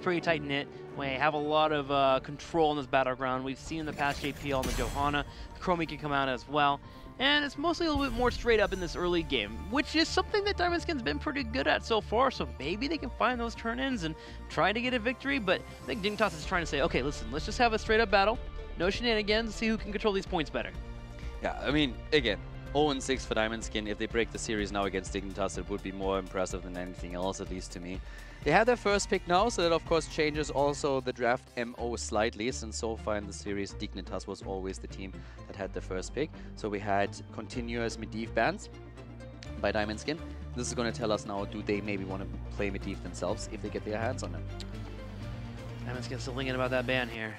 pretty tight-knit. We have a lot of control in this battleground. We've seen in the past JPL and the Johanna. Chromie can come out as well. And it's mostly a little bit more straight up in this early game, which is something that Diamond Skin's been pretty good at so far, so maybe they can find those turn-ins and try to get a victory, but I think Dignitas is trying to say, okay, listen, let's just have a straight-up battle, no shenanigans, see who can control these points better. Yeah, I mean, again, 0-6 for Diamond Skin. If they break the series now against Dignitas, it would be more impressive than anything else, at least to me. They have their first pick now, so that of course changes also the draft MO slightly, since so far in the series Dignitas was always the team that had the first pick. So we had continuous Medivh bans by Diamond Skin. This is going to tell us now, do they maybe want to play Medivh themselves if they get their hands on him? Diamond Skin's still thinking about that ban here.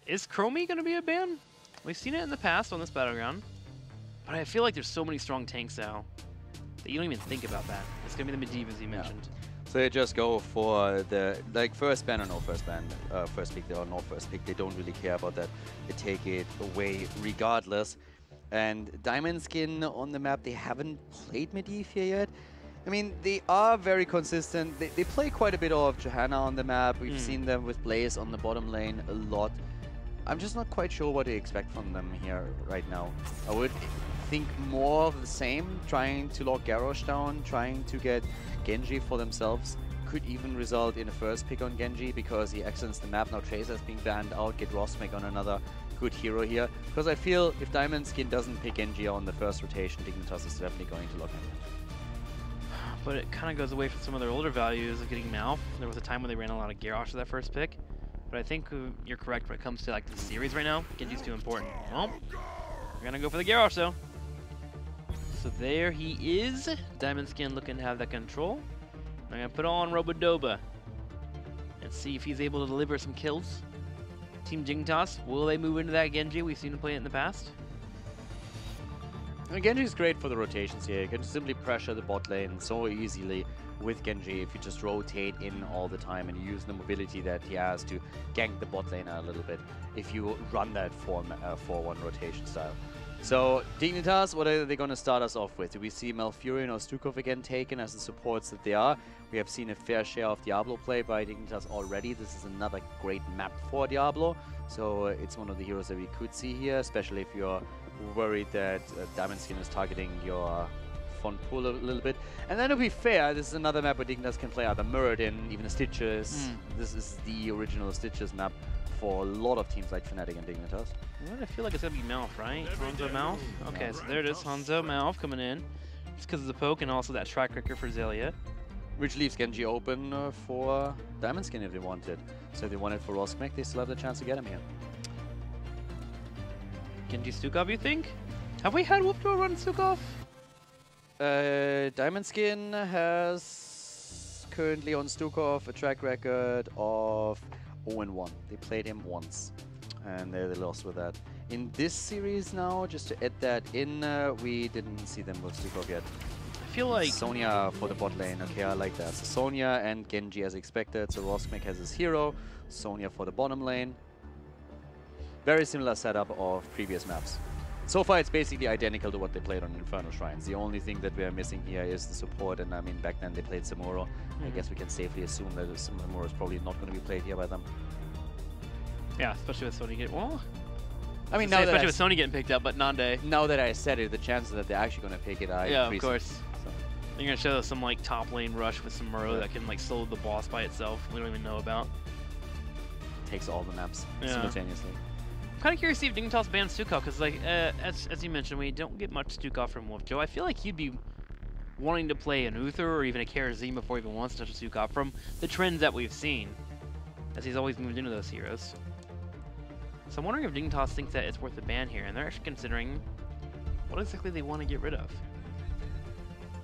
Is Chromie going to be a ban? We've seen it in the past on this battleground, but I feel like there's so many strong tanks now that you don't even think about that. It's going to be the Medivh, as you mentioned. So they just go for the first ban or no first ban, first pick or no first pick. They don't really care about that. They take it away regardless. And Diamond Skin on the map, they haven't played Medivh here yet. I mean, they are very consistent. They play quite a bit of Johanna on the map. We've seen them with Blaze on the bottom lane a lot. I'm just not quite sure what to expect from them here right now. I would think more of the same, trying to lock Garrosh down, trying to get Genji for themselves. Could even result in a first pick on Genji because he accidents the map. Now Tracer's being banned out, get Rosmek on another good hero here. Because I feel if Diamond Skin doesn't pick Genji on the first rotation, Dignitas is definitely going to lock him in. But it kind of goes away from some of their older values of getting Malf. There was a time when they ran a lot of Garrosh with that first pick. But I think you're correct when it comes to like the series right now. Genji's too important. Well, we're gonna go for the Garrosh though. So there he is. Diamond Skin looking to have that control. I'm gonna put on Robodoba and see if he's able to deliver some kills. Team Dignitas, will they move into that Genji? We've seen him play it in the past. And Genji is great for the rotations here. You can simply pressure the bot lane so easily with Genji if you just rotate in all the time and use the mobility that he has to gank the bot lane a little bit if you run that 4-1 rotation style. So Dignitas, what are they going to start us off with? Do we see Malfurion or Stukov again taken as the supports that they are? We have seen a fair share of Diablo play by Dignitas already. This is another great map for Diablo, so it's one of the heroes that we could see here, especially if you're worried that Diamond Skin is targeting your font pool a little bit. And then to be fair, this is another map where Dignitas can play either Muradin, even the Stitches. This is the original Stitches map for a lot of teams like Fnatic and Dignitas. What? I feel like it's gonna be Malf, right? Hanzo Malf? Okay, so there it is, Hanzo Malf coming in. It's because of the poke and also that track record for Zelia. Which leaves Genji open for Diamond Skin if they wanted. So if they wanted for Rosmek, they still have the chance to get him here. Genji Stukov, you think? Have we had Wolf Duo run Stukov? Diamond Skin has currently on Stukov a track record of 0-1. They played him once, and they lost with that. In this series now, just to add that in, we didn't see them with Stukov yet. I feel like Sonya for the bot lane. Okay, I like that. So Sonya and Genji as expected. So Rosmek has his hero. Sonya for the bottom lane. Very similar setup of previous maps. So far, it's basically identical to what they played on Inferno Shrines. The only thing that we are missing here is the support, and I mean, back then they played Samuro. I guess we can safely assume that Samuro is probably not going to be played here by them. Yeah, especially with Sony getting... Well, I mean, especially with Sony getting picked up, but Nande. Now that I said it, the chances that they're actually going to pick it are yeah, increasing. of course. So. They're going to show us some like top lane rush with Samuro that can like solo the boss by itself. We don't even know about. Takes all the maps simultaneously. I'm kind of curious to see if Dignitas bans Stukov, because like, as you mentioned, we don't get much Stukov from Wolf Joe. I feel like he'd be wanting to play an Uther or even a Karazim before he even wants to touch a Stukov from the trends that we've seen, as he's always moved into those heroes. So I'm wondering if Dignitas thinks that it's worth a ban here, and they're actually considering what exactly they want to get rid of.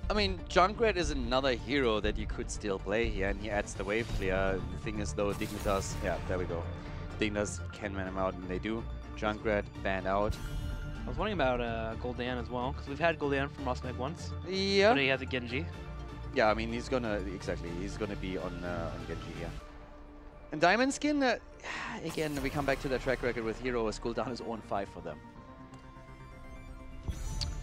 I mean, Junkrat is another hero that you could still play here, and he adds the wave clear. The thing is, though, Dignitas, yeah, there we go. Dignitas can man him out, and they do. Junkrat banned out. I was wondering about Gul'dan as well, because we've had Gul'dan from Rosmek once. Yeah. But he has a Genji. Yeah, I mean, he's gonna, exactly, he's gonna be on Genji here. And Diamond Skin, again, we come back to that track record with heroes. Gul'dan is 0-5 for them.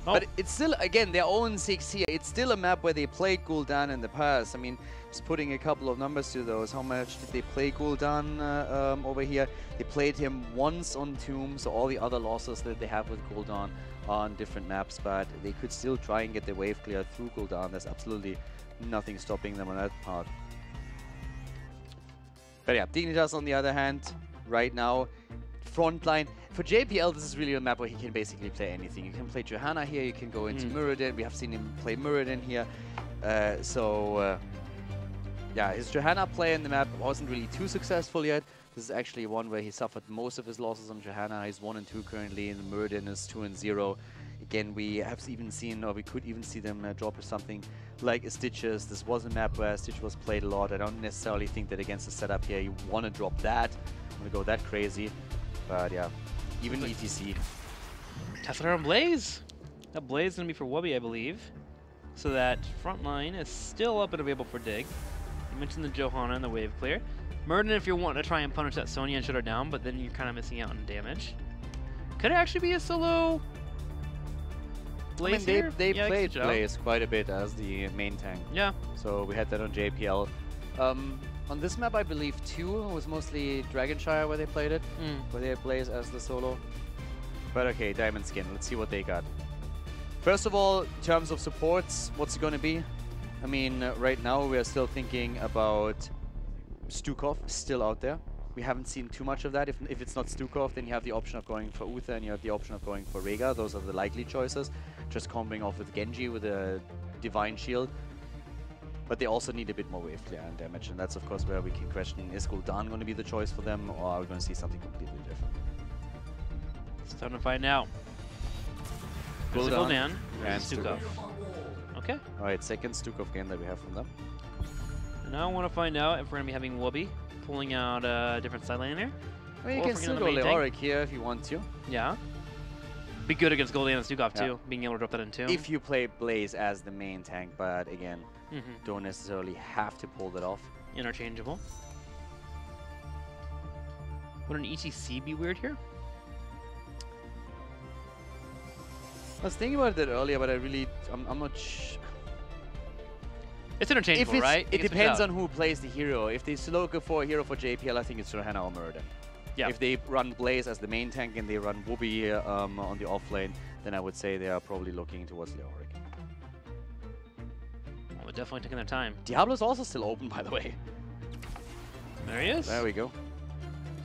Oh. But it's still, again, their own 6 here. It's still a map where they played Gul'dan in the past. I mean, just putting a couple of numbers to those. How much did they play Gul'dan over here? They played him once on Tomb, so all the other losses that they have with Gul'dan on different maps, but they could still try and get the wave clear through Gul'dan. There's absolutely nothing stopping them on that part. But yeah, Dignitas on the other hand, right now, frontline. For JPL, this is really a map where he can basically play anything. You can play Johanna here, you can go into Muradin. We have seen him play Muradin here. Yeah, his Johanna play in the map wasn't really too successful yet. This is actually one where he suffered most of his losses on Johanna. He's 1-2 currently, and the Muradin is 2-0. Again, we have even seen, or we could even see them drop something like a Stitches. This was a map where Stitch was played a lot. I don't necessarily think that against the setup here you want to drop that. Want to go that crazy. But yeah, even ETC. Tesla on Blaze. That Blaze is going to be for Wubby, I believe. So that front line is still up and available for Dig. You mentioned the Johanna and the wave clear. Murden if you're wanting to try and punish that Sonya and shut her down, but then you're kind of missing out on damage. Could it actually be a solo Blaze here? They played Blaze quite a bit as the main tank. Yeah. So we had that on JPL. On this map, I believe, too, it was mostly Dragonshire where they played it, where they had Blaze as the solo. But okay, Diamond Skin, let's see what they got. First of all, in terms of supports, what's it going to be? I mean, right now we are still thinking about Stukov still out there. We haven't seen too much of that. If it's not Stukov, then you have the option of going for Uther and you have the option of going for Rega. Those are the likely choices. Just comboing off with Genji with a Divine Shield. But they also need a bit more wave clear and damage, and that's of course where we can question, is Gul'dan going to be the choice for them, or are we going to see something completely different? It's time to find out. Gul'dan and Stukov. Okay. Alright, second Stukov game that we have from them. And now I want to find out if we're going to be having Wubby pulling out a different side lane here. Well, you can still go Leoric here if you want to. Yeah. Be good against Gul'dan and Stukov too, being able to drop that in too. If you play Blaze as the main tank, but again, don't necessarily have to pull that off. Interchangeable. Would an ETC be weird here? I was thinking about that earlier, but I'm not It's interchangeable, right? It depends on who plays the hero. If they still go for a hero for JPL, I think it's Johanna or Muradin. Yeah. If they run Blaze as the main tank and they run Wubby on the off lane, then I would say they are probably looking towards Leoric. Well, they're definitely taking their time. Diablo's also still open, by the way. There he is. There we go.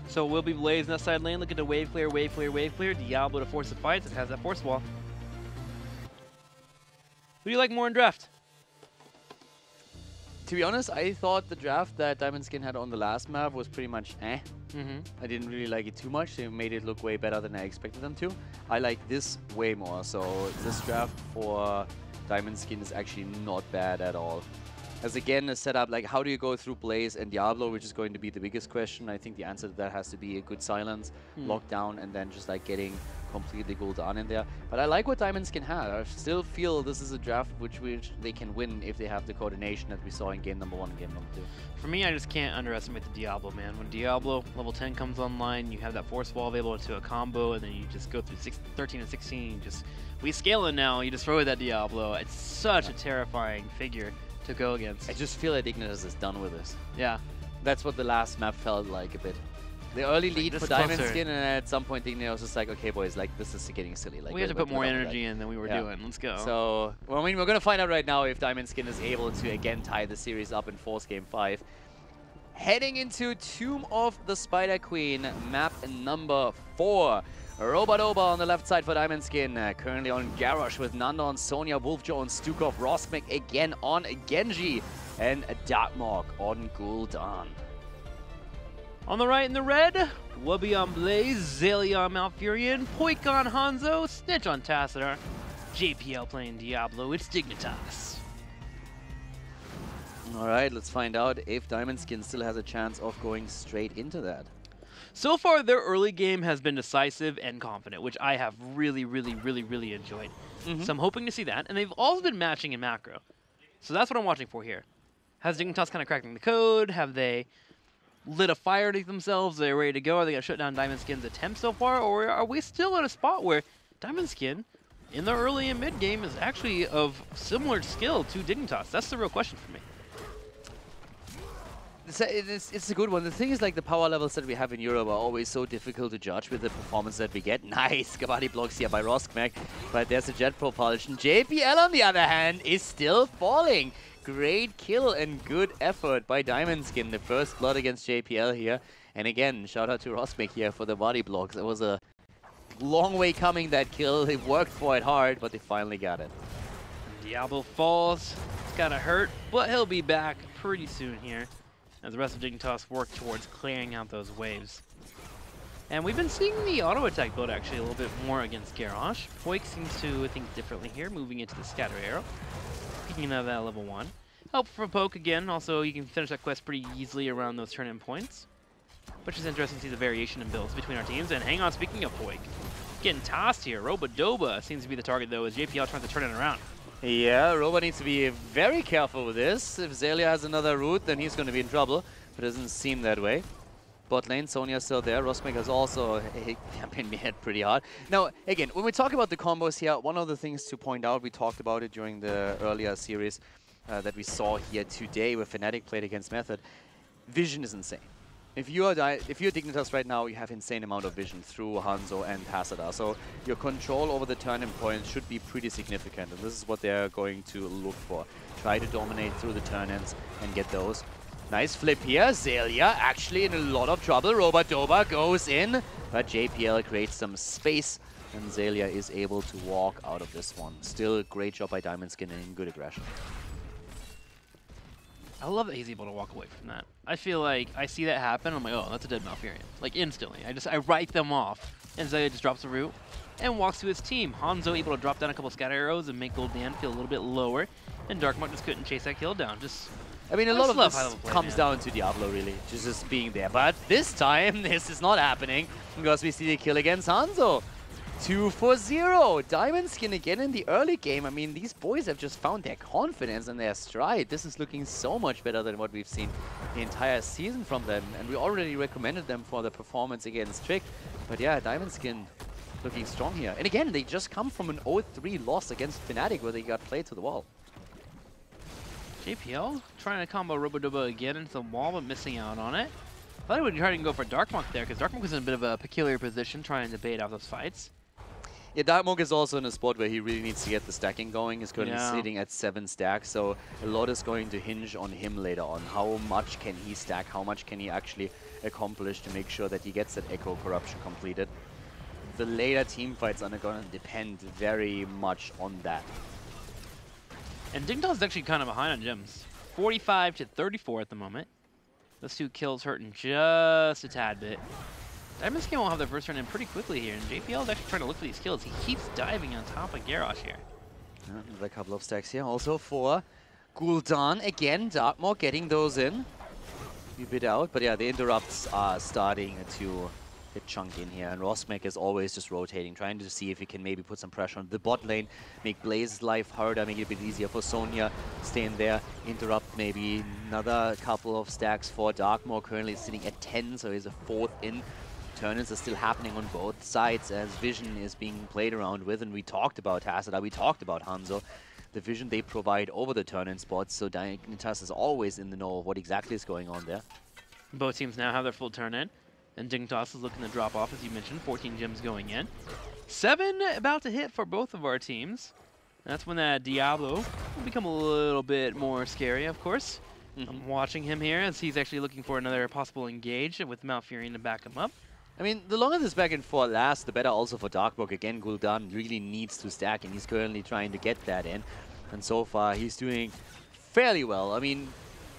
So we'll be Blaze in that side lane, looking to wave clear, wave clear, wave clear. Diablo to force the fights. It has that force wall. Who do you like more in draft? To be honest, I thought the draft that Diamond Skin had on the last map was pretty much eh. I didn't really like it too much. They made it look way better than I expected them to. I like this way more. So this draft for Diamond Skin is actually not bad at all. As again, a setup like how do you go through Blaze and Diablo, which is going to be the biggest question. I think the answer to that has to be a good silence, lockdown, and then just like getting completely Gul'dan in there. But I like what Diamond Skin had. I still feel this is a draft which they can win if they have the coordination that we saw in game number 1 and game number 2. For me, I just can't underestimate the Diablo, man. When Diablo level 10 comes online, you have that force wall available to a combo, and then you just go through 13 and 16. We scale it now. You just throw that Diablo. It's such a terrifying figure to go against. I just feel that Dignitas is done with this. Yeah. That's what the last map felt like a bit. The early lead for Diamond Skin, and at some point Dignitas was just like, okay boys, like this is getting silly. Like we have to put more energy in than we were doing. Let's go. So, well, I mean, we're going to find out right now if Diamond Skin is able to again tie the series up in Force Game 5. Heading into Tomb of the Spider Queen, map number 4. Robadoba on the left side for Diamond Skin, currently on Garrosh with Nandon, Sonya, Wolfjo on Stukov, Rosmek again on Genji, and Darkmog on Gul'dan. On the right in the red, Wubby on Blaze, Zalia on Malfurion, Poik on Hanzo, Snitch on Tassadar, JPL playing Diablo, it's Dignitas. Alright, let's find out if Diamond Skin still has a chance of going straight into that. So far, their early game has been decisive and confident, which I have really enjoyed. So I'm hoping to see that. And they've also been matching in macro. So that's what I'm watching for here. Has Dignitas kind of cracking the code? Have they lit a fire to themselves? Are they ready to go? Are they going to shut down Diamond Skin's attempt so far? Or are we still in a spot where Diamond Skin in the early and mid game is actually of similar skill to Dignitas. That's the real question for me. It's a good one. The thing is, like, the power levels that we have in Europe are always so difficult to judge with the performance that we get. Nice body blocks here by Roskmek, but there's a jet propulsion. JPL, on the other hand, is still falling. Great kill and good effort by Diamond Skin. The first blood against JPL here. And again, shout out to Roskmek here for the body blocks. It was a long way coming, that kill. They worked for it hard, but they finally got it. Diablo falls. It's gotta hurt, but he'll be back pretty soon here, as the rest of Dignitas work towards clearing out those waves. And we've been seeing the auto attack build actually a little bit more against Garrosh. Poik seems to think differently here, moving into the scatter arrow, picking up that level 1. Help from Poke again, also you can finish that quest pretty easily around those turn-in points. Which is interesting to see the variation in builds between our teams. And hang on, speaking of Poik, getting tossed here. Robodoba seems to be the target though, as JPL trying to turn it around. Yeah, Robo needs to be very careful with this. If Zelia has another route, then he's going to be in trouble. But it doesn't seem that way. Bot lane, Sonya still there. Roskmek has also been hit pretty hard. Now, again, when we talk about the combos here, one of the things to point out, we talked about it during the earlier series that we saw here today where Fnatic played against Method. Vision is insane. If you're Dignitas right now, you have insane amount of vision through Hanzo and Hassada. So your control over the turn-in points should be pretty significant, and this is what they're going to look for. Try to dominate through the turn-ins and get those. Nice flip here. Zelia actually in a lot of trouble. Robodoba goes in, but JPL creates some space, and Zelia is able to walk out of this one. Still a great job by Diamond Skin and good aggression. I love that he's able to walk away from that. I feel like I see that happen, I'm like, oh, that's a dead Malfurion. Like, instantly. I write them off. And Zelia just drops a root and walks to his team. Hanzo able to drop down a couple scatter arrows and make Gul'dan feel a little bit lower. And Darkmark just couldn't chase that kill down. I mean, a lot of this comes down to Diablo, really. Just being there. But this time, this is not happening because we see the kill against Hanzo. 2 for 0. Diamond Skin again in the early game. I mean, these boys have just found their confidence and their stride. This is looking so much better than what we've seen the entire season from them. And we already recommended them for the performance against Trick. But yeah, Diamond Skin looking strong here. And again, they just come from an 0-3 loss against Fnatic where they got played to the wall. JPL trying to combo Robodoba again into the wall, but missing out on it. I thought he would try to go for Darkmonk there, because Darkmonk was in a bit of a peculiar position trying to bait out those fights. Yeah, Darkmonk is also in a spot where he really needs to get the stacking going. He's currently sitting at 7 stacks, so a lot is going to hinge on him later on. How much can he stack? How much can he actually accomplish to make sure that he gets that Echo Corruption completed? The later team fights are going to depend very much on that. And Dignitas is actually kind of behind on gems. 45 to 34 at the moment. Those 2 kills hurting just a tad bit. Diamond Skin will have their first turn in pretty quickly here, and JPL is actually trying to look for these kills. He keeps diving on top of Garrosh here. Another couple of stacks here. Also for Gul'dan. Again, Darkmark getting those in. A bit out, but yeah, the interrupts are starting to get chunk in here. And Roskmek is always just rotating, trying to see if he can maybe put some pressure on the bot lane, make Blaze's life harder, make it a bit easier for Sonya. Staying there, interrupt maybe another couple of stacks for Darkmark. Currently sitting at 10, so he's a 4th in. Turn-ins are still happening on both sides as Vision is being played around with, and we talked about Hassada, we talked about Hanzo. The vision they provide over the turn-in spots, so Dignitas is always in the know of what exactly is going on there. Both teams now have their full turn-in, and Dignitas is looking to drop off, as you mentioned, 14 gems going in. 7 about to hit for both of our teams. That's when that Diablo will become a little bit more scary, of course. I'm watching him here as he's actually looking for another possible engage with Malfurion to back him up. I mean, the longer this back and forth lasts, the better also for Darkmark. Again, Gul'dan really needs to stack, and he's currently trying to get that in. And so far, he's doing fairly well. I mean,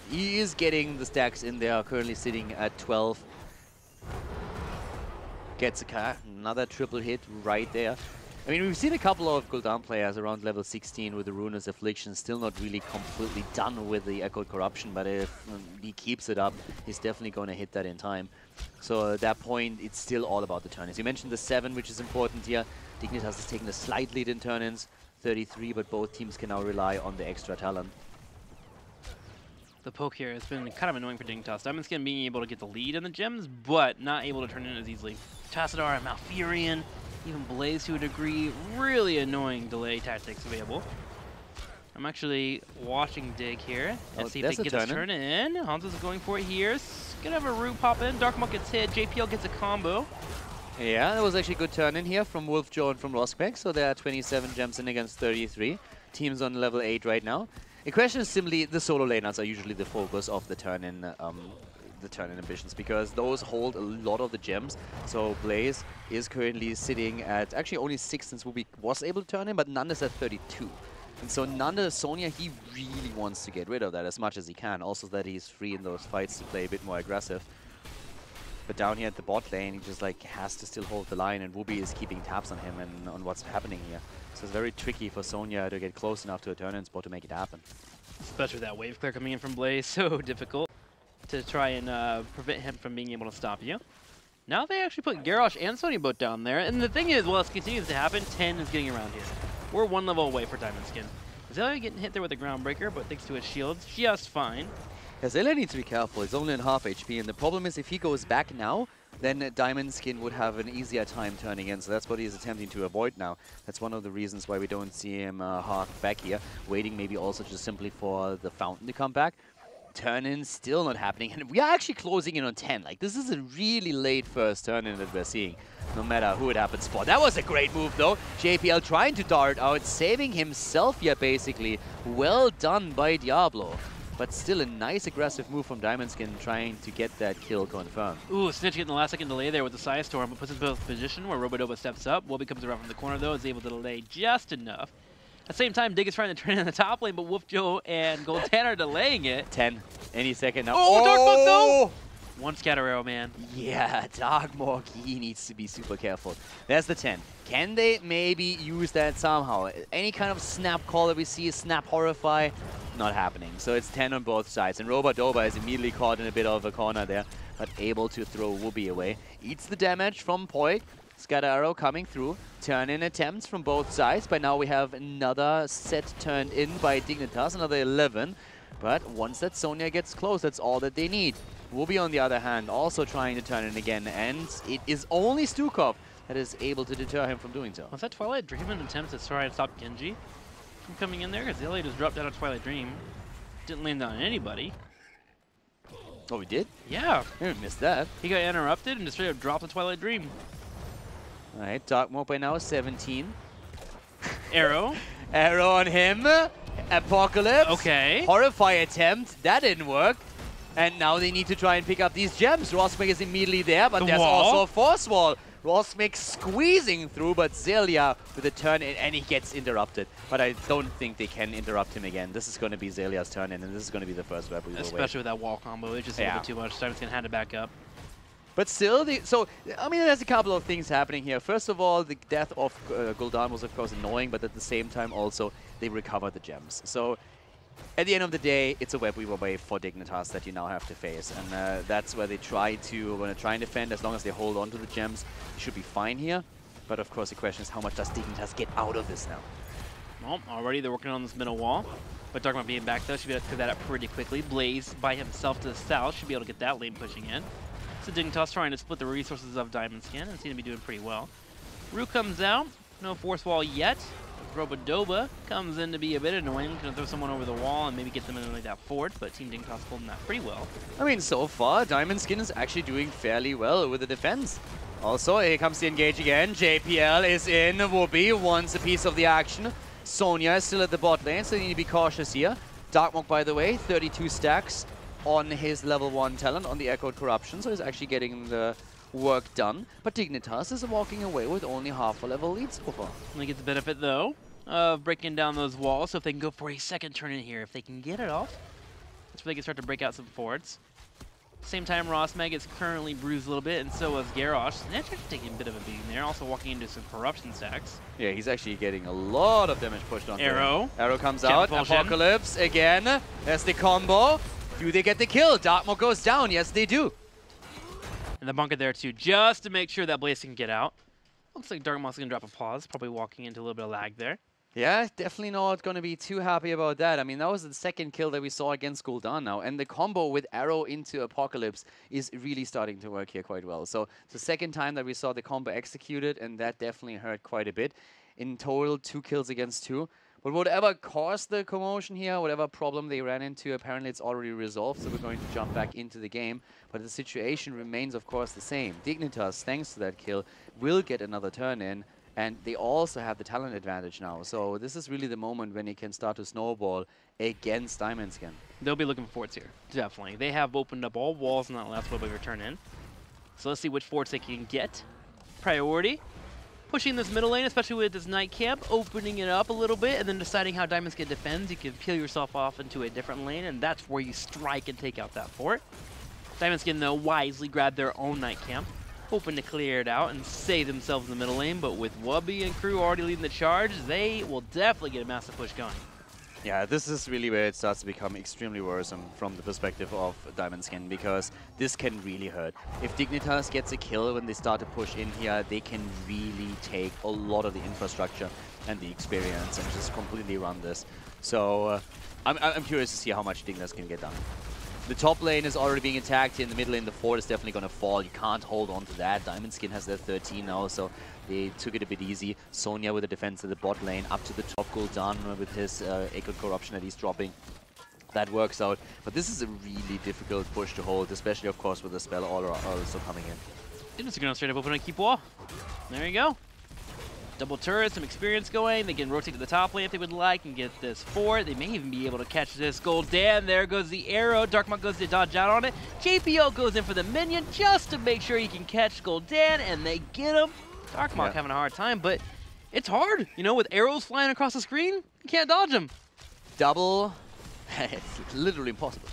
he is getting the stacks in there, currently sitting at 12. Gets another triple hit right there. I mean, we've seen a couple of Gul'dan players around level 16 with the Ruinous Affliction, still not really completely done with the Echoed Corruption, but if he keeps it up, he's definitely going to hit that in time. So at that point, it's still all about the turn-ins. You mentioned the 7, which is important here. Dignitas has taken a slight lead in turn-ins, 33, but both teams can now rely on the extra talent. The poke here has been kind of annoying for Dignitas. Diamond Skin being able to get the lead in the gems, but not able to turn in as easily. Tassadar and Malfurion even Blaze to a degree. Really annoying delay tactics available. I'm actually watching Dig here. Let's see if they can get this turn in. Hanzo's going for it here. Gonna have a root pop in. Darkmonk gets hit. JPL gets a combo. Yeah, that was actually a good turn in here from Wolf Joe and from Roskmek. So there are 27 gems in against 33. Teams on level 8 right now. The question is simply the solo laners are usually the focus of the turn-in ambitions, because those hold a lot of the gems. So Blaze is currently sitting at actually only 6 since Wooby was able to turn in, but Nanda is at 32. And so Nanda, Sonya, he really wants to get rid of that as much as he can. Also that he's free in those fights to play a bit more aggressive. But down here at the bot lane, he just like has to still hold the line, and Wooby is keeping tabs on him and on what's happening here. So it's very tricky for Sonya to get close enough to a turn-in spot to make it happen. Especially with that wave clear coming in from Blaze, so difficult to try and prevent him from being able to stop you. Now they actually put Garrosh and Sonya both down there, and the thing is, while this continues to happen, 10 is getting around here. We're 1 level away for Diamond Skin. Zelia getting hit there with a Groundbreaker, but thanks to his shields, just fine. Yeah, Zelia needs to be careful. He's only in half HP, and the problem is if he goes back now, then Diamond Skin would have an easier time turning in, so that's what he's attempting to avoid now. That's one of the reasons why we don't see him hark back here, waiting maybe also just simply for the Fountain to come back. Turn-in still not happening, and we are actually closing in on 10. Like, this is a really late first turn-in that we're seeing, no matter who it happens for. That was a great move, though. JPL trying to dart out, saving himself here, basically. Well done by Diablo. But still a nice aggressive move from Diamond Skin, trying to get that kill confirmed. Ooh, Snitch getting the last second delay there with the Side Storm, but puts himself in a position where Robodoba steps up. Wolby comes around from the corner, though, is able to delay just enough. At the same time, Dig is trying to turn in the top lane, but Wolf Joe and Golden are delaying it. 10, any second now. Oh, Darkmonk though! One scatter arrow, man. Yeah, Darkmonk, he needs to be super careful. There's the 10. Can they maybe use that somehow? Any kind of snap call that we see, snap horrify, not happening. So it's 10 on both sides, and Robodoba is immediately caught in a bit of a corner there, but able to throw Wooby away. Eats the damage from Poi. Scatter arrow coming through. Turn-in attempts from both sides. By now we have another set turned in by Dignitas, another 11. But once that Sonya gets close, that's all that they need. Wooby, on the other hand, also trying to turn in again, and it is only Stukov that is able to deter him from doing so. Was that Twilight Dream an attempt to try and stop Genji from coming in there? Because Zelia just dropped down on Twilight Dream. Didn't land on anybody. Oh, we did? Yeah. I didn't miss that. He got interrupted and just straight up dropped the Twilight Dream. All right, Darkmonk by now 17. Arrow. Arrow on him. Apocalypse. Okay. Horrify attempt. That didn't work. And now they need to try and pick up these gems. Roskmek is immediately there, but there's also a force wall. Roskmek squeezing through, but Zelia with a turn in, and he gets interrupted. But I don't think they can interrupt him again. This is going to be Zelia's turn in, and this is going to be the first web we will Especially with that wall combo. It's just a little bit too much. Diamond's going to hand it back up. But still, I mean, there's a couple of things happening here. First of all, the death of Gul'dan was, of course, annoying, but at the same time, also, they recovered the gems. So, at the end of the day, it's a web weaver wave for Dignitas that you now have to face. And that's where they try and defend. As long as they hold on to the gems, they should be fine here. But, of course, the question is, how much does Dignitas get out of this now? Well, already they're working on this middle wall. But Darkmonk being back, though, should be able to clear that up pretty quickly. Blaze, by himself to the south, should be able to get that lane pushing in. So Dignitas trying to split the resources of Diamond Skin and seem to be doing pretty well. Rue comes out, no force wall yet. Robodoba comes in to be a bit annoying, gonna throw someone over the wall and maybe get them in like that fort, but Team Dignitas holding that pretty well. I mean, so far, Diamond Skin is actually doing fairly well with the defense. Also, here comes the engage again. JPL is in. Wooby wants a piece of the action. Sonya is still at the bot lane, so you need to be cautious here. Darkmonk, by the way, 32 stacks on his level 1 talent on the Echoed Corruption, so he's actually getting the work done. But Dignitas is walking away with only half a level lead so far. And they get the benefit, though, of breaking down those walls, so if they can go for a second turn in here, if they can get it off, that's where they can start to break out some forts. Same time, Roskmek is currently bruised a little bit, and so is Garrosh. Snatch actually taking a bit of a beating there, also walking into some corruption stacks. Yeah, he's actually getting a lot of damage pushed on Arrow. him. Arrow comes out. Apocalypse again. There's the combo. Do they get the kill? Darkmonk goes down. Yes, they do. And the bunker there, too, just to make sure that Blaze can get out. Looks like Darkmonk's going to drop a pause, probably walking into a little bit of lag there. Yeah, definitely not going to be too happy about that. I mean, that was the second kill that we saw against Gul'dan now. And the combo with Arrow into Apocalypse is really starting to work here quite well. So it's the second time that we saw the combo executed, and that definitely hurt quite a bit. In total, 2 kills against 2. But whatever caused the commotion here, whatever problem they ran into, apparently it's already resolved, so we're going to jump back into the game. But the situation remains, of course, the same. Dignitas, thanks to that kill, will get another turn in, and they also have the talent advantage now. So this is really the moment when you can start to snowball against Diamond Skin. They'll be looking for forts here, definitely. They have opened up all walls in that last web of your turn in. So let's see which forts they can get. Priority. Pushing this middle lane, especially with this night camp, opening it up a little bit, and then deciding how Diamond Skin defends. You can peel yourself off into a different lane, and that's where you strike and take out that fort. Diamond Skin, though, wisely grabbed their own night camp, hoping to clear it out and save themselves in the middle lane, but with Wubby and crew already leading the charge, they will definitely get a massive push going. Yeah, this is really where it starts to become extremely worrisome from the perspective of Diamond Skin, because this can really hurt. If Dignitas gets a kill when they start to push in here, they can really take a lot of the infrastructure and the experience and just completely run this. So I'm curious to see how much Dignitas can get done. The top lane is already being attacked here in the middle lane. The fort is definitely going to fall. You can't hold on to that. Diamond Skin has their 13 now, so they took it a bit easy. Sonya with the defense of the bot lane. Up to the top, Gul'dan with his Echo Corruption that he's dropping. That works out. But this is a really difficult push to hold, especially, of course, with the spell also coming in. They're just going to straight up open a keep wall. There you go. Double turret, some experience going. They can rotate to the top lane if they would like and get this fort. They may even be able to catch this Gul'dan. There goes the arrow. Darkmont goes to dodge out on it. JPL goes in for the minion just to make sure he can catch Gul'dan, and they get him. Darkmont having a hard time, but it's hard. You know, with arrows flying across the screen, you can't dodge them. Double, it's literally impossible.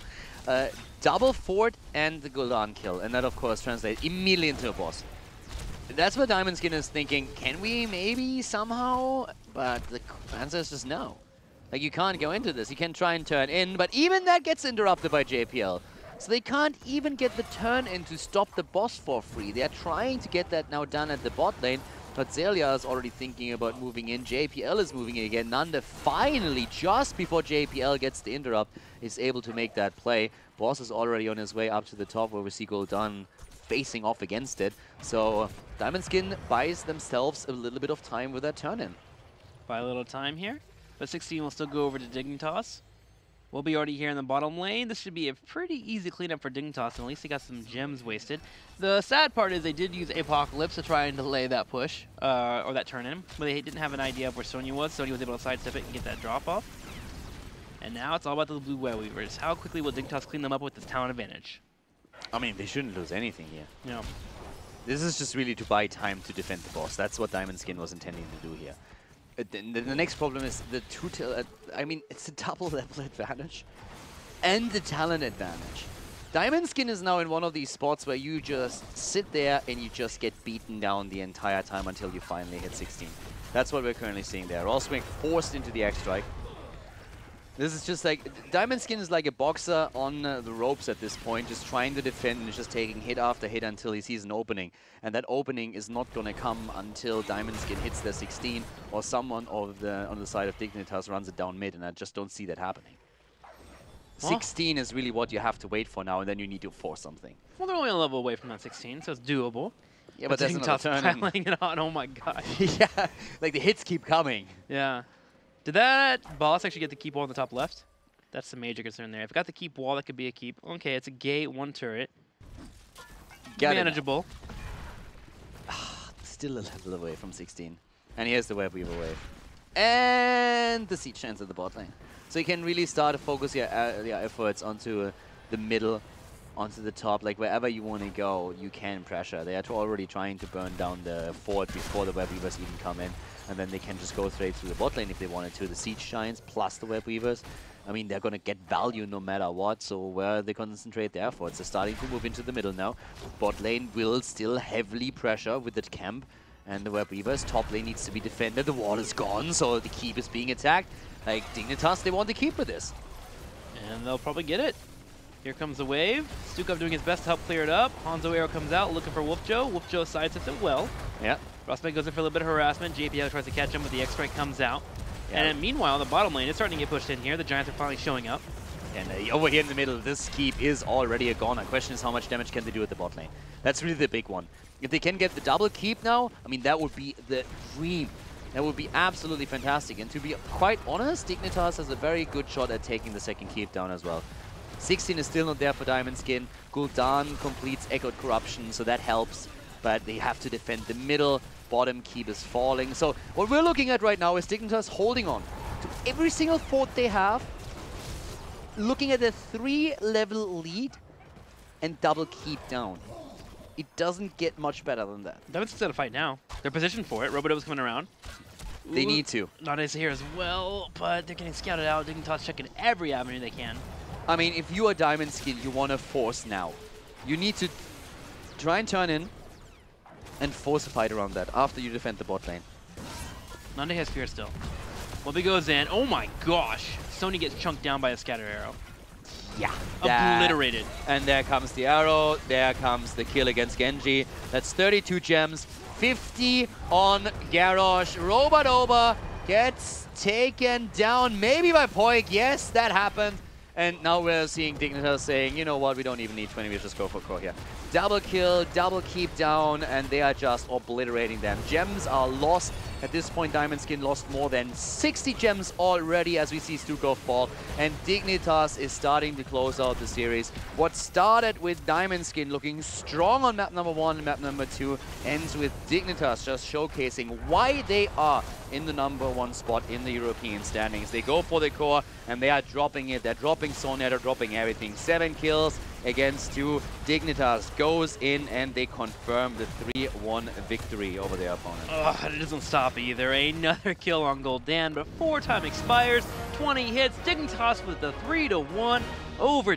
Double fort and the Gul'dan kill, and that of course translates immediately into a boss. That's what Diamond Skin is thinking. Can we maybe somehow? But the answer is just no. Like, you can't go into this. You can try and turn in, but even that gets interrupted by JPL. So they can't even get the turn in to stop the boss for free. They are trying to get that now done at the bot lane, but Zelia is already thinking about moving in. JPL is moving in again. Nanda finally, just before JPL gets the interrupt, is able to make that play. Boss is already on his way up to the top, where we see Gul'dan facing off against it. So Diamond Skin buys themselves a little bit of time with that turn-in. Buy a little time here, but 16 will still go over to Dignitas. We'll be already here in the bottom lane. This should be a pretty easy cleanup for Dignitas, and at least they got some gems wasted. The sad part is they did use Apocalypse to try and delay that push, or that turn-in, but they didn't have an idea of where Sonya was. Sonya was able to sidestep it and get that drop-off. And now it's all about the blue web weavers. How quickly will Dignitas clean them up with this talent advantage? I mean, they shouldn't lose anything here. No. This is just really to buy time to defend the boss. That's what Diamond Skin was intending to do here. The next problem is the I mean, it's a double level advantage and the talent advantage. Diamond Skin is now in one of these spots where you just sit there and you just get beaten down the entire time until you finally hit 16. That's what we're currently seeing there. Also being forced into the X-Strike. This is just like, Diamond Skin is like a boxer on the ropes at this point, just trying to defend and just taking hit after hit until he sees an opening. And that opening is not going to come until Diamond Skin hits their 16 or someone on the side of Dignitas runs it down mid, and I just don't see that happening. Well, 16 is really what you have to wait for now, and then you need to force something. Well, they're only a level away from that 16, so it's doable. Yeah, but that's another turn. Piling it on, oh my gosh. Yeah, like the hits keep coming. Yeah. Did that boss actually get the keep wall on the top left? That's the major concern there. If it got the keep wall, that could be a keep. Okay, it's a gate, one turret. Manageable. Still a level away from 16. And here's the web weaver wave. And the siege chance at the bot lane. So you can really start to focus your efforts onto the middle, onto the top. Like wherever you want to go, you can pressure. They are already trying to burn down the fort before the web weavers even come in. And then they can just go straight through the bot lane if they wanted to. The siege giants plus the web weavers. I mean, they're going to get value no matter what, so where they concentrate their efforts. They're starting to move into the middle now. Bot lane will still heavily pressure with the camp and the web weavers. Top lane needs to be defended. The wall is gone, so the keep is being attacked. Like, Dignitas, they want to keep with this. And they'll probably get it. Here comes the wave. Stukov doing his best to help clear it up. Hanzo Arrow comes out looking for Wolfjo. Wolfjo sidesteps it well. Yeah. Rosman goes in for a little bit of harassment. JPL tries to catch him, but the X-Strike comes out. Yeah. And meanwhile, the bottom lane is starting to get pushed in here. The Giants are finally showing up. And over here in the middle, this keep is already a goner. Question is, how much damage can they do at the bot lane? That's really the big one. If they can get the double keep now, I mean, that would be the dream. That would be absolutely fantastic. And to be quite honest, Dignitas has a very good shot at taking the second keep down as well. 16 is still not there for Diamond Skin. Gul'dan completes Echoed Corruption, so that helps. But they have to defend the middle. Bottom keep is falling. So what we're looking at right now is Dignitas holding on to every single fort they have, looking at a 3-level lead and double keep down. It doesn't get much better than that. Diamond's instead of fight now. They're positioned for it. Robodo's coming around. They need to. Nade's here as well, but they're getting scouted out. Dignitas checking every avenue they can. I mean, if you are Diamond Skin, you want to force now. You need to try and turn in and force a fight around that after you defend the bot lane. Nade has fear still. Wobby goes in. Oh my gosh. Sony gets chunked down by a scatter arrow. Yeah. Obliterated. And there comes the arrow. There comes the kill against Genji. That's 32 gems. 50 on Garrosh. Robodoba gets taken down, maybe by Poik. Yes, that happened. And now we're seeing Dignitas saying, you know what, we don't even need 20, we just go for core here. Double kill, double keep down, and they are just obliterating them. Gems are lost. At this point, Diamond Skin lost more than 60 gems already as we see Stukov fall. And Dignitas is starting to close out the series. What started with Diamond Skin looking strong on map number 1 and map number 2 ends with Dignitas just showcasing why they are in the number 1 spot in the European standings. They go for the core and they are dropping it. They're dropping Sonya, they're dropping everything. 7 kills against 2. Dignitas goes in and they confirm the 3-1 victory over their opponent. Ugh, it doesn't stop either. Another kill on Gul'dan, but 4 time expires, 20 hits. Dignitas with the 3-1 over